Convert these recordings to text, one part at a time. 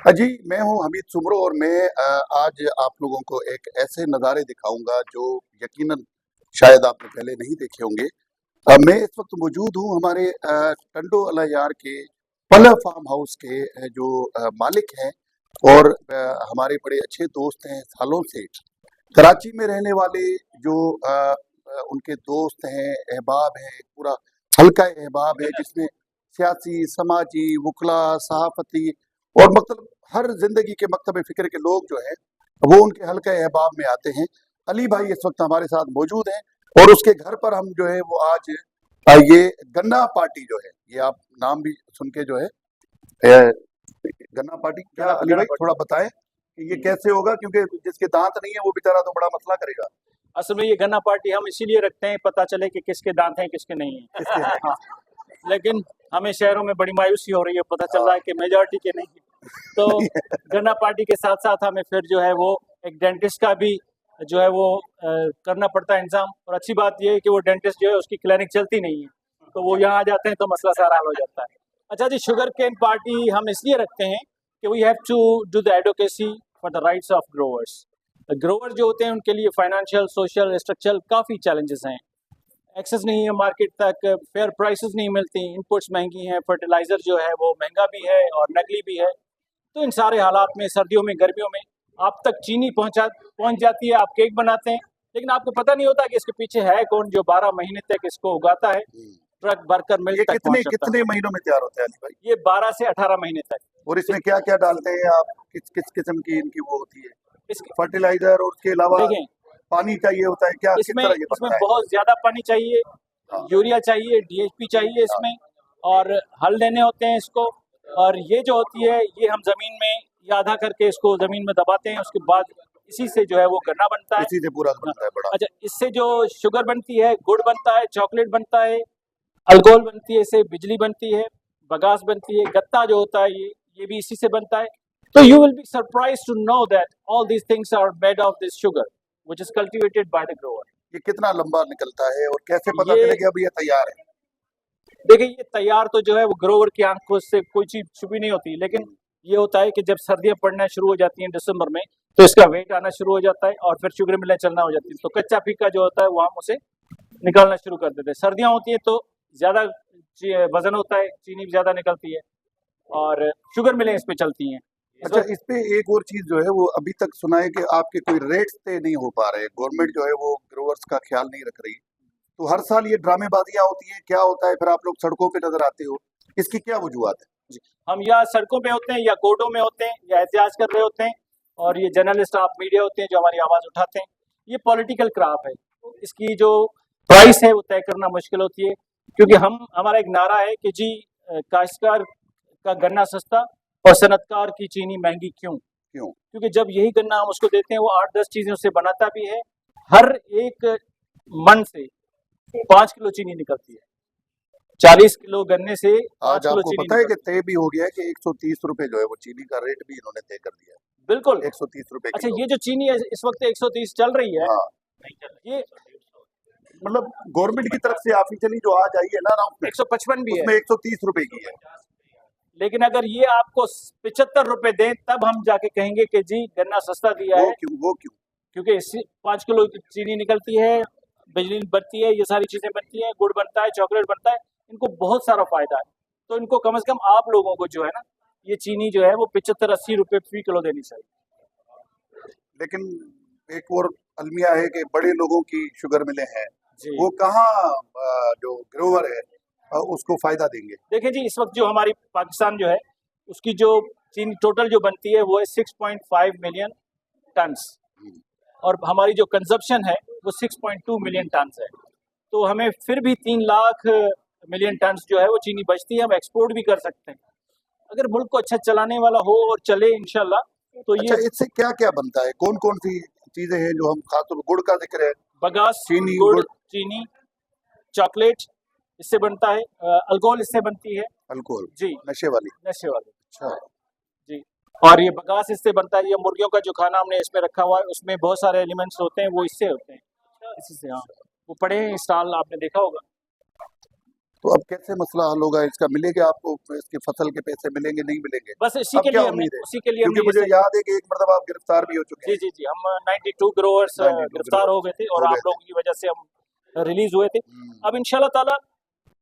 जी, मैं हूँ हमीद सुमरो और मैं आज आप लोगों को एक ऐसे नज़ारे दिखाऊँगा जो यकीनन शायद आपने पहले नहीं देखे होंगे। मैं इस वक़्त मौजूद हूँ हमारे टंडो अला यार के पल फार्म हाउस के जो मालिक हैं और हमारे बड़े अच्छे दोस्त हैं सालों से। कराची में रहने वाले जो उनके दोस्त हैं, अहबाब हैं, एक पूरा हल्का अहबाब है जिसमें सियासी, समाजी, वुकला, सहाफ़ती और मतलब हर ज़िंदगी के मकतब फ़िक्र के लोग जो हैं, वो उनके हल्के अहबाब में आते हैं। अली भाई इस वक़्त हमारे साथ मौजूद हैं और उसके घर पर हम जो है वो आज ये गन्ना पार्टी जो है, ये आप नाम भी सुन के जो है अ, गन्ना पार्टी क्या अली भाई थोड़ा बताएँ कि ये कैसे होगा? क्योंकि जिसके दाँत नहीं है वो बेचारा तो बड़ा मसला करेगा। असल में ये गन्ना पार्टी हम इसीलिए रखते हैं, पता चले कि किसके दांत हैं किसके नहीं हैं। किसके हाँ, लेकिन हमें शहरों में बड़ी मायूसी हो रही है, पता चल रहा है कि मेजॉरिटी के नहीं है। तो नहीं है। गन्ना पार्टी के साथ साथ हमें फिर जो है वो एक डेंटिस्ट का भी जो है वो करना पड़ता है इंतजाम। और अच्छी बात ये है कि वो डेंटिस्ट जो है उसकी क्लिनिक चलती नहीं है, तो वो यहाँ आ जाते हैं तो मसला सारा हल हो जाता है। अच्छा जी, शुगर केन पार्टी हम इसलिए रखते हैं कि we have to do the advocacy for the rights of growers. Grower जो होते हैं उनके लिए फाइनेंशियल, सोशल, स्ट्रक्चरल काफ़ी चैलेंजेस हैं। एक्सेस नहीं है मार्केट तक, फेयर प्राइसेस नहीं मिलती, इनपुट्स महंगी हैं, फर्टिलाइज़र जो है वो महंगा भी है और नकली भी है। तो इन सारे हालात में सर्दियों में, गर्मियों में आप तक चीनी पहुंच जाती है, आप केक बनाते हैं, लेकिन आपको पता नहीं होता कि इसके पीछे है कौन जो 12 महीने तक इसको उगाता है, हुँ। ट्रक भरकर मिल ये तक कितने पहुंचाता कितने महीनों में तैयार होता है अली भाई? है। ये 12 से 18 महीने तक। और इसमें क्या-क्या डालते हैं आप? किस किस किस्म की इनकी वो होती है? इसके फर्टिलाइज़र और उसके अलावा देखें, पानी चाहिए होता है क्या? किस इसमें तरह ये इसमें बनता है? बहुत ज़्यादा पानी चाहिए, हाँ, यूरिया चाहिए, डीएपी चाहिए हाँ, इसमें, और हल देने होते हैं इसको। और ये जो होती है ये हम ज़मीन में या आधा करके इसको ज़मीन में दबाते हैं, उसके बाद इसी से जो है वो गन्ना बनता है। इसी से पूरा हाँ, बनता है बड़ा। अच्छा, इससे जो शुगर बनती है, गुड़ बनता है, चॉकलेट बनता है, अल्कोहल बनती है, इससे बिजली बनती है, बगास बनती है, गत्ता जो होता है ये भी इसी से बनता है। तो you will be surprised to know that all these things are made of this sugar which is cultivated by the grower. ये कितना लंबा निकलता है और कैसे पता ये चले कि अब ये तैयार है? देखिए, ये तैयार तो जो है वो ग्रोवर की आंखों से कोई चीज छुपी नहीं होती, लेकिन हुँ, ये होता है कि जब सर्दियां पड़ना शुरू हो जाती हैं दिसंबर में, तो इसका वेट आना शुरू हो जाता है और फिर शुगर मिलें चलना हो जाती है। तो कच्चा फीका जो होता है वो हम उसे निकालना शुरू कर देते हैं। सर्दियां होती है तो ज्यादा वजन होता है, चीनी भी ज्यादा निकलती है और शुगर मिलें इस पे चलती हैं। इस अच्छा वक्त इस पे एक और चीज़ जो है वो अभी तक सुना है कि आपके कोई रेट्स तय नहीं हो पा रहे हैं। गवर्नमेंट जो है वो ग्रोवर्स का ख्याल नहीं रख रही। तो हर साल ये ड्रामेबाज़ियाँ होती हैं, क्या होता है फिर आप लोग सड़कों पे नज़र आते हो? इसकी क्या वजूहात है? जी, हम या सड़कों पे होते हैं या कोर्टों में होते हैं या एहतजाज कर रहे होते हैं, और ये जर्नलिस्ट आप मीडिया होते हैं जो हमारी आवाज़ उठाते हैं। ये पॉलिटिकल क्राफ है, इसकी जो प्राइस है वो तय करना मुश्किल होती है, क्योंकि हम हमारा एक नारा है कि जी काश्तकार का गन्ना सस्ता और सनतकार की चीनी महंगी क्यों? क्यों? क्योंकि जब यही गन्ना हम उसको देते हैं वो 8-10 चीज़ें उससे बनाता भी है। हर एक मन से 5 किलो चीनी निकलती है। 40 किलो गन्ने से 5 आज किलो आपको चीनी पता है कि निकलती है। तय भी हो गया है कि ₹130 जो है वो चीनी का रेट भी इन्होंने तय कर दिया बिल्कुल। है। ₹130 अच्छा, किलो। ये जो चीनी है इस वक्त 130 चल रही है, हाँ, ये मतलब गवर्नमेंट की तरफ से ऑफिशियली जो आज आई है ना अनाउंसमेंट 155 भी है। उसमें ₹130 की है। लेकिन अगर ये आपको 75 रुपए दें तब हम जाके कहेंगे कि जी गन्ना सस्ता दिया वो है, क्यों? वो क्यों? क्योंकि इससे 5 किलो की चीनी निकलती है, बिजली बनती है, ये सारी चीजें बनती हैं, गुड़ बनता है, चॉकलेट बनता है, इनको बहुत सारा फायदा है। तो इनको कम से कम आप लोगों को जो है ना, ये चीनी जो है वो 75-80 रुपए फी किलो देनी चाहिए। लेकिन एक और अलमिया है कि बड़े लोगों की शुगर मिलें हैं, जी वो कहाँ जो ग्रोवर है उसको फ़ायदा देंगे? देखिए जी, इस वक्त जो हमारी पाकिस्तान जो है उसकी जो चीनी टोटल जो बनती है वो है 6.5 मिलियन टन्स, हुँ, और हमारी जो कंजप्शन है वो 6.2 मिलियन टन्स है। तो हमें फिर भी 3 लाख मिलियन टन्स जो है वो चीनी बचती है, हम एक्सपोर्ट भी कर सकते हैं अगर मुल्क को अच्छा चलाने वाला हो और चले इंशाल्लाह। तो अच्छा ये इससे क्या-क्या बनता है? कौन-कौन सी चीज़ें हैं जो हम खास तौर पे गुड़ का ज़िक्र है, बगास, चीनी, गुड़, गुड़, चीनी, चॉकलेट इससे बनता है, अल्कोहल इससे बनती है। अल्कोहल, जी, नशे वाली। नशे वाले। अच्छा, जी, और ये बगास इससे बनता है। ये मुर्गियों का जो खाना हमने इसमें रखा हुआ है उसमें बहुत सारे एलिमेंट्स होते हैं, वो इससे होते हैं, इसी से। हाँ, वो पड़े हैं स्टॉल, आपने देखा होगा। तो अब कैसे मसला हल होगा इसका? मिलेगा आपको इसके फसल के पैसे मिलेंगे नहीं मिलेंगे? बस इसी अब के क्या लिए हमने उम्मीद है? उसी के लिए क्योंकि हमने मुझे ये याद है कि एक मरतबा आप गिरफ्तार भी हो चुके जी हैं। जी जी हम 92 ग्रोअर्स 92 गिरफ्तार हो गए थे और हो गए आप थे। लोगों की वजह से हम रिलीज हुए थे। हम्म, अब इंशाल्लाह ताला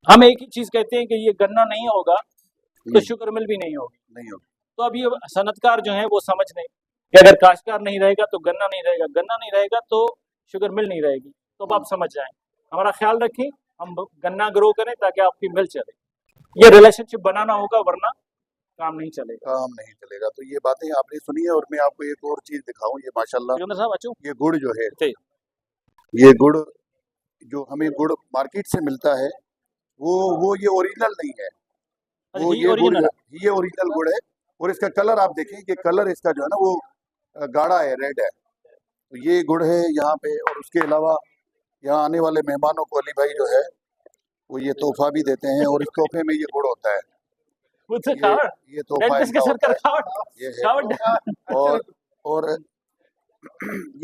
हम एक ही चीज कहते हैं कि ये गन्ना नहीं होगा तो हम्म, शुगर मिल भी नहीं होगी। नहीं होगा। तो अब ये सनतकार जो है वो समझ लें कि अगर काश्तकार नहीं रहेगा तो गन्ना नहीं रहेगा, गन्ना नहीं रहेगा तो शुगर मिल नहीं रहेगी। तो अब आप समझ जाएं, हमारा ख्याल रखें, हम गन्ना ग्रो करें ताकि आपकी मिल चले। ये रिलेशनशिप बनाना होगा वरना काम नहीं चलेगा। काम नहीं चलेगा। तो ये बातें आपने सुनी है और मैं आपको एक और चीज दिखाऊं। ये माशाल्लाह सिकंदर साहब अच्छू ये गुड़ जो है, जी ये गुड़ जो हमें गुड़ मार्केट से मिलता है वो ये ओरिजिनल नहीं है। अच्छा वो ही ये गुड़ ओरिजिनल ये ओरिजिनल गुड़ है और इसका कलर आप देखें कि कलर इसका जो है ना वो गाढ़ा है, रेड है। तो ये गुड़ है यहाँ पे। और उसके अलावा यहाँ आने वाले मेहमानों को अली भाई जो है वो ये तोहफा भी देते हैं और इस तोहफे में ये गुड़ होता है। मुझसे ये खावड़ ये तोहफा डेंटिस्ट के इनका सर होता कर है। खावड़ ये है। खावड़ और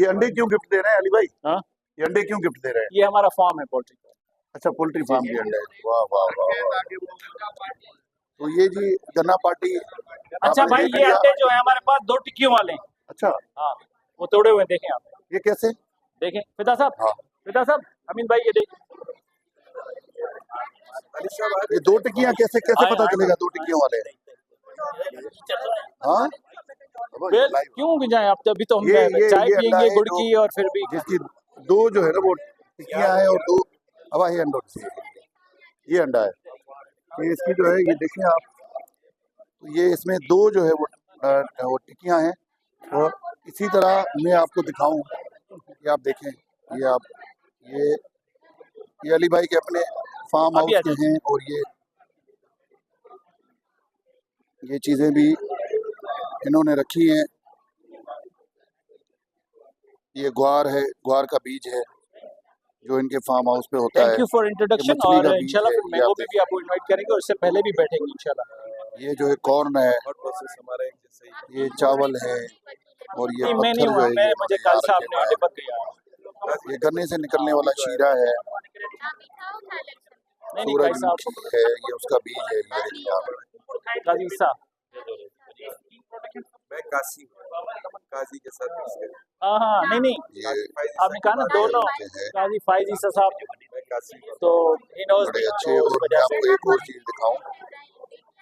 ये अंडे क्यों गिफ्ट दे रहे हैं अली भाई? हाँ ये अंडे क्यों गिफ्ट दे रहे हैं? ये हमारा फार्म है पोल्ट्री का। अच्छा, पोल्ट्री फार्म के अंडे। वाह वाह वाह वाह। तो ये जी गन्ना पार्टी अच्छा आपने भाई देख ये लिया। अंडे जो है हमारे पास 2 टिक्कियों वाले हैं। अच्छा, हाँ वो तोड़े हुए देखें आप, ये कैसे? देखें फिदा साहब, हाँ, फिदा साहब, अमीन भाई ये देखें। ये 2 टिक्कियां कैसे कैसे आए पता आए चलेगा 2 टिक्कियों वाले हैं? हाँ, अब फिर लाइव क्यों भी जाए, अब अभी तो हम चाय ये अंडा पियेंगे है गुड़ जो की और फिर भी जिसकी 2 जो है ना वो टिक्कियां हैं और 2 हवा है अंडों से। ये अंडा है। तो इसकी जो है ये देखें आप, तो ये इसमें 2 जो है वो टिक्कियां हैं। और इसी तरह मैं आपको दिखाऊं, ये आप देखें, ये आप ये ये अली भाई के अपने फार्म अभी आ हाउस के जाइए। हैं। और ये चीज़ें भी इन्होंने रखी हैं। ये ग्वार है, ग्वार का बीज है जो इनके फार्म हाउस पे होता थैंक है। यू फॉर ये इंट्रोडक्शन मछली और का बीज इंशाल्लाह है, फिर ये मैंगो आप भी देखें। आपको इनवाइट करेंगे और इससे पहले भी बैठेंगे इंशाल्लाह। ये जो है कॉर्न है, ये चावल है। और ये नहीं मैं नहीं पत्थर जो हुआ, है मैं ये मुझे इन्होंने कल यहाँ साहब रखे ने हुए हैं। लिपट गया। ये गन्ने से निकलने वाला शीरा है, नहीं कई साहब सूरजमुखी है, ये उसका बीज है। ये देखिए आप। काजी साहब मैं काशी काजी के साथ मिक्स कर हाँ हाँ नहीं ये आपने कहा ना दोनों ये है काजी फाइज ईसा साहब मैं काशी तो ही नोज बड़े मी अच्छे। तो उस और मैं वजह से आपको एक और चीज दिखाऊं,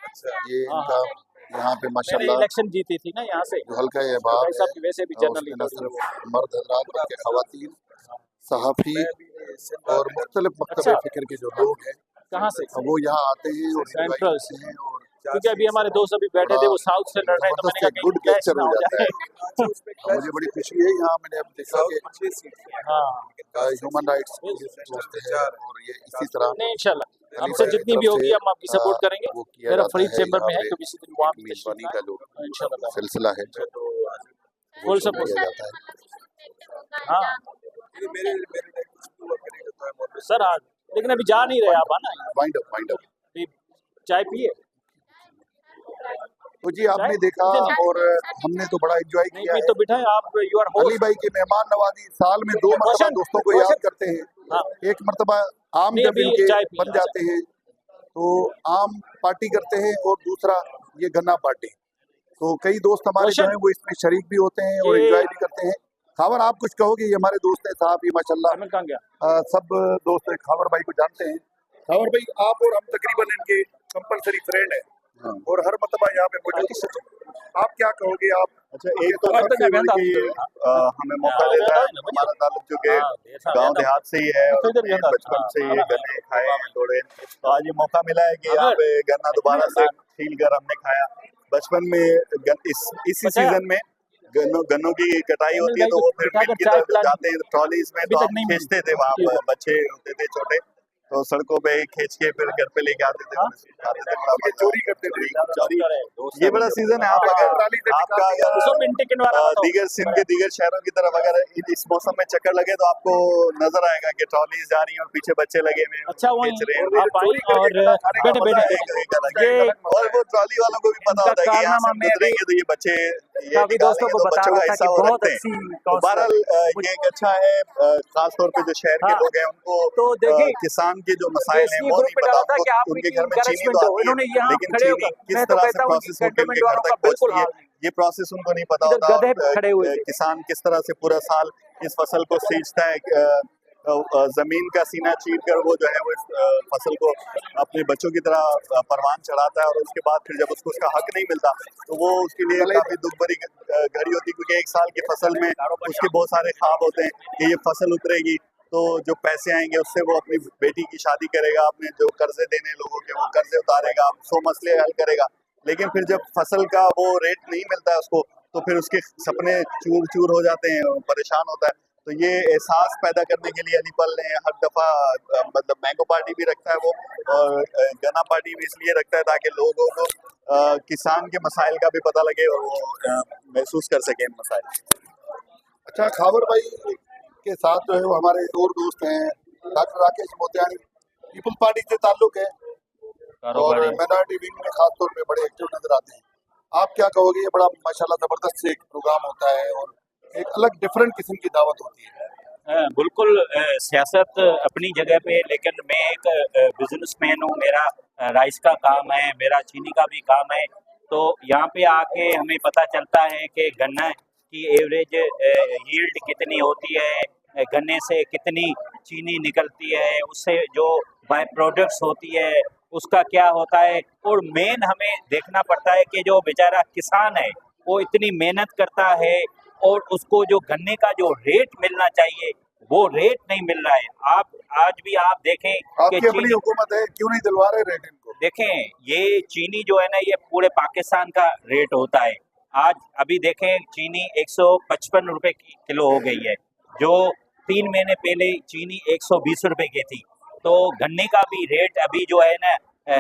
अच्छा ये हाँ इनका यहाँ पे मैंने माशाल्लाह इलेक्शन जीती थी ना यहाँ से, जो हल्का ये तो बाग भाई है, साहब की वैसे भी जर्नली उसमें न थोड़ी सिर्फ मर्द हजरात बल्कि खवातीन, सहाफ़ी मैं अभी सेंटर और मुख्तलिफ मकतब अच्छा फ़िक्र के जो लोग हैं कहाँ से अब वो यहाँ आते हैं और इंजॉय सेंट्रल करते से, हैं। और क्योंकि अभी हमारे दोस्त अभी बैठे थे बड़ा वो साउथ से लड़ रहे हैं तो मैंने ज़बरदस्त कहा एक कहीं गुड क्लैश गेस्चर ना हो हो जाता है। जाए। उसमें और मुझे बड़ी खुशी है यहाँ मैंने अब देखा कि साउथ 6 सीट है हाँ ह्यूमन राइट्स दोस्त हैं। और ये इसी तरह नहीं इंशाल्लाह अली हमसे भाई की जितनी तरफ भी से होगी हम आपकी सपोर्ट करेंगे। वो किया मेरा जाता फरीद है चैम्बर यहाँ में है पे। तो किसी दिन वहाँ एक भी तशरीफ मेज़बानी का जो लाएं इंशाल्लाह सिलसिला है मैं तो वो फुल शुरू सपोर्ट। किया जाता है। हाँ मेरे मेरे लिए कुछ भी वर्क करेगा तो मैं ऑलवेज सर आज लेकिन अभी जा नहीं रहे आप आना वाइंड अप। अभी चाय पिए तो जी आपने देखा और हमने तो बड़ा एंजॉय नहीं किया भी है। तो बिठाए आप यू आर अली होस्ट भाई की मेहमान नवाजी साल में 2 मरतबा रोशन दोस्तों को याद करते हैं। हाँ एक मरतबा आम नहीं जब अभी इनके चाय पिए बन जाते हैं तो आम पार्टी करते हैं और दूसरा ये गन्ना पार्टी। तो कई दोस्त हमारे जो रोशन हैं वो इसमें शरीक भी होते हैं और ये एंजॉय भी करते हैं। खावर आप कुछ कहोगे? ये हमारे दोस्त हैं साहब, ये माशाल्लाह अमन कहाँ गया सब दोस्त खावर भाई को जानते हैं। खावर भाई आप और हम तकरीबन इनके कंपलसरी फ्रेंड हैं और हर मरतबा यहाँ पे मौजूद हैं। आप क्या कहोगे? आप अच्छा, एक तो सबसे बढ़ के ये हमें मौका देता है। हमारा ताल्लुक जो कि गांव देहात से ही है और हमने बचपन से ये गन्ने खाए हैं तोड़े, तो आज ये मौका मिला है कि यहाँ पे गन्ना दोबारा से छील कर हमने खाया। बचपन में इसी सीजन में गन्नों की कटाई होती है तो वो फिर मिल की तरफ जाते हैं ट्रॉलीज में, तो हम खींचते थे। वहाँ पर बच्चे होते थे छोटे, तो सड़कों पे खींच के फिर घर पे लेके आते थे, खाते थे। बड़ा मजा चोरी करते थे। चोरी ये बड़ा सीजन है। आप अगर आपका अगर दीगर सिंध के दीगर शहरों की तरफ अगर इस मौसम में चक्कर लगे तो आपको नजर आएगा कि ट्रॉलीज जा रही हैं और पीछे बच्चे लगे हुए हैं, अच्छा वही खींच रहे हैं। आप आई और बैठे और वो ट्रॉली वालों को भी पता होता है कि यहाँ से हम गुजरेंगे तो ये बच्चे ये काफी दोस्तों निकालेंगे को तो बता बच्चों रहा का था हिस्सा कि वो बहुत रखते हैं। अच्छी तो काउंसलर बहरहाल है। ये एक अच्छा है, खास तौर पे जो शहर के हाँ, लोग हैं उनको तो देखिए किसान के जो जो मसाइल हैं इसलिए वो ग्रुप नहीं में पता डाला था उनको। कि आप उनके की घर में चीनी encouragement तो हो, आती है, इन्होंने यहाँ लेकिन खड़े चीनी होकर, किस मैं तो तरह से कहता हूँ कि प्रोसेस होकर कैंटोनमेंट उनके घर वालों का तक बिल्कुल पहुंचती है, हाल नहीं, ये प्रोसेस उनको नहीं पता इधर होता। गधे और खड़े हुए थे। किसान किस तरह से पूरा साल इस फसल को सींचता है, जमीन का सीना चीर कर वो जो है वो इस फसल को अपने बच्चों की तरह परवान चढ़ाता है, और उसके बाद फिर जब उसको उसका हक नहीं मिलता तो वो उसके लिए काफी दुख भरी घड़ी होती है, क्योंकि एक साल की फसल में उसके बहुत सारे ख्वाब होते हैं कि ये फसल उतरेगी तो जो पैसे आएंगे उससे वो अपनी बेटी की शादी करेगा, अपने जो कर्जे देने लोगों के वो कर्जे उतारेगा, 100 मसले हल करेगा। लेकिन फिर जब फसल का वो रेट नहीं मिलता है उसको, तो फिर उसके सपने चूर चूर हो जाते हैं, परेशान होता है। तो ये एहसास पैदा करने के लिए अली पल ने हर दफा मतलब मैंगो पार्टी भी रखता है वो, और गन्ना पार्टी भी इसलिए रखता है ताकि लोगों को किसान के मसाइल का भी पता लगे और वो महसूस कर सके इन मसाइल। अच्छा, खावर भाई के साथ जो है वो हमारे और दोस्त हैं doctor Rakesh Motiani, people's party से ताल्लुक है और माइनॉरिटी विंग में खास तौर पे बड़े एक्टिव नजर आते हैं। आप क्या कहोगे? ये बड़ा माशाल्लाह जबरदस्त एक प्रोग्राम होता है और एक अलग डिफरेंट किस्म की दावत होती है। बिल्कुल, सियासत अपनी जगह पे, लेकिन मैं एक बिजनेसमैन हूँ। मेरा राइस का काम है, मेरा चीनी का भी काम है। तो यहाँ पे आके हमें पता चलता है कि गन्ना की एवरेज यील्ड कितनी होती है, गन्ने से कितनी चीनी निकलती है, उससे जो बाय प्रोडक्ट्स होती है उसका क्या होता है। और मेन हमें देखना पड़ता है कि जो बेचारा किसान है वो इतनी मेहनत करता है और उसको जो गन्ने का जो रेट मिलना चाहिए वो रेट नहीं मिल रहा है। आप आज भी आप देखें कि आपकी अपनी हुकूमत है, क्यों नहीं दिलवा रहे रेट इनको? देखें, ये चीनी जो है ना ये पूरे पाकिस्तान का रेट होता है। आज अभी देखें चीनी 155 रुपए की किलो हो गई है, जो 3 महीने पहले चीनी 120 रुपए की थी। तो गन्ने का भी रेट अभी जो है ना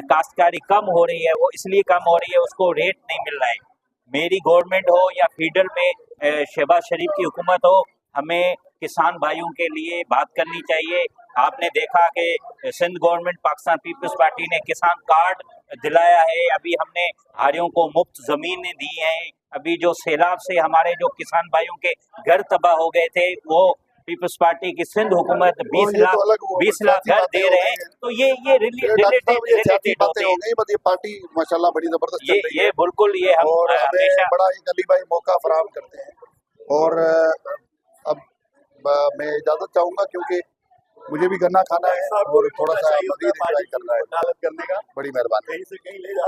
काश्तकारी कम हो रही है, वो इसलिए कम हो रही है उसको रेट नहीं मिल रहा है। मेरी गवर्नमेंट हो या फेडरल में शहबाज शरीफ की हुकूमत हो, हमें किसान भाइयों के लिए बात करनी चाहिए। आपने देखा कि Sindh government Pakistan people's party ने किसान कार्ड दिलाया है, अभी हमने हारियों को मुफ्त जमीनें दी हैं। अभी जो सैलाब से हमारे जो किसान भाइयों के घर तबाह हो गए थे, वो पीपल्स पार्टी की सिंध हुकूमत 20 ये लाख तो अलग 20 सियासी लाख घर बातें दे हो रहे गई हैं। हैं। तो ये ये डॉक्टर साहब ये सियासी रिलेटेड बातें होते हो हैं। गई, बस ये पार्टी माशाल्लाह बड़ी जबरदस्त चल रही है ये बिल्कुल ये हम और हमें हमेशा बड़ा एक अली भाई मौका फराहम करते हैं। और अब मैं इजाजत चाहूंगा क्योंकि मुझे भी गन्ना खाना है और थोड़ा सा मजीद एंजॉय करना है। करने का बड़ी मेहरबानी। कहीं से कहीं ले जा